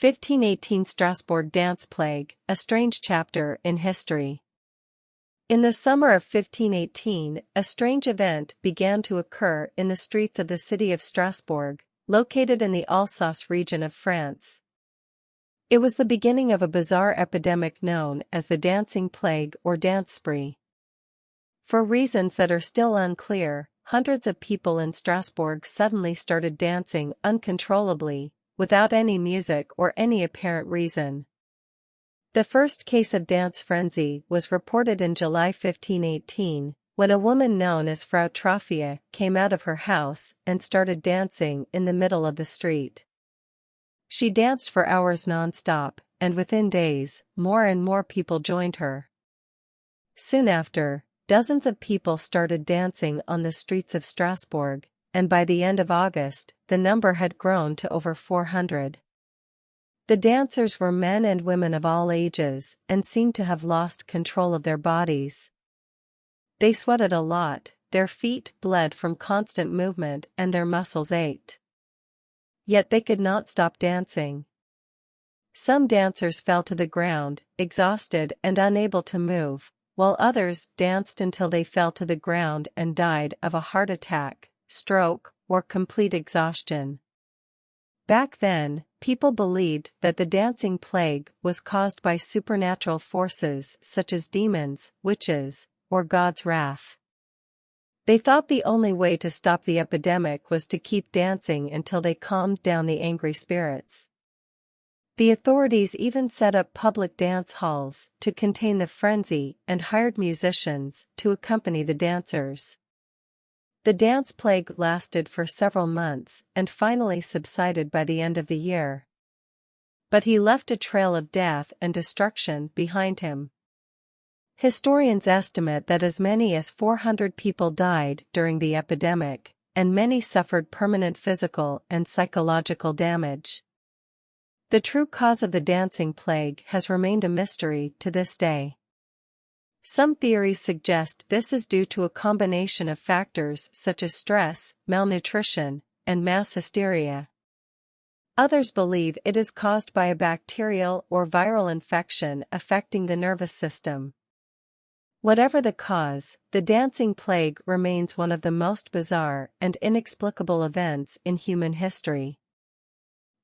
1518 Strasbourg Dance Plague, a strange chapter in history. In the summer of 1518, a strange event began to occur in the streets of the city of Strasbourg, located in the Alsace region of France. It was the beginning of a bizarre epidemic known as the dancing plague or dance spree. For reasons that are still unclear, hundreds of people in Strasbourg suddenly started dancing uncontrollably, without any music or any apparent reason. The first case of dance frenzy was reported in July 1518, when a woman known as Frau Trophia came out of her house and started dancing in the middle of the street. She danced for hours non-stop, and within days, more and more people joined her. Soon after, dozens of people started dancing on the streets of Strasbourg, and by the end of August, the number had grown to over 400. The dancers were men and women of all ages and seemed to have lost control of their bodies. They sweated a lot, their feet bled from constant movement and their muscles ached. Yet they could not stop dancing. Some dancers fell to the ground, exhausted and unable to move, while others danced until they fell to the ground and died of a heart attack, stroke, or complete exhaustion. Back then, people believed that the dancing plague was caused by supernatural forces such as demons, witches, or God's wrath. They thought the only way to stop the epidemic was to keep dancing until they calmed down the angry spirits. The authorities even set up public dance halls to contain the frenzy and hired musicians to accompany the dancers. The dance plague lasted for several months and finally subsided by the end of the year. But he left a trail of death and destruction behind him. Historians estimate that as many as 400 people died during the epidemic, and many suffered permanent physical and psychological damage. The true cause of the dancing plague has remained a mystery to this day. Some theories suggest this is due to a combination of factors such as stress, malnutrition, and mass hysteria. Others believe it is caused by a bacterial or viral infection affecting the nervous system. Whatever the cause, the dancing plague remains one of the most bizarre and inexplicable events in human history.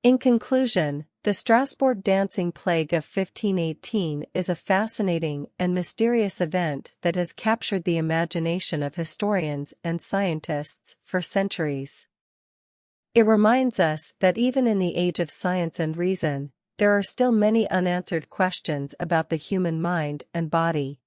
In conclusion, the Strasbourg dancing plague of 1518 is a fascinating and mysterious event that has captured the imagination of historians and scientists for centuries. It reminds us that even in the age of science and reason, there are still many unanswered questions about the human mind and body.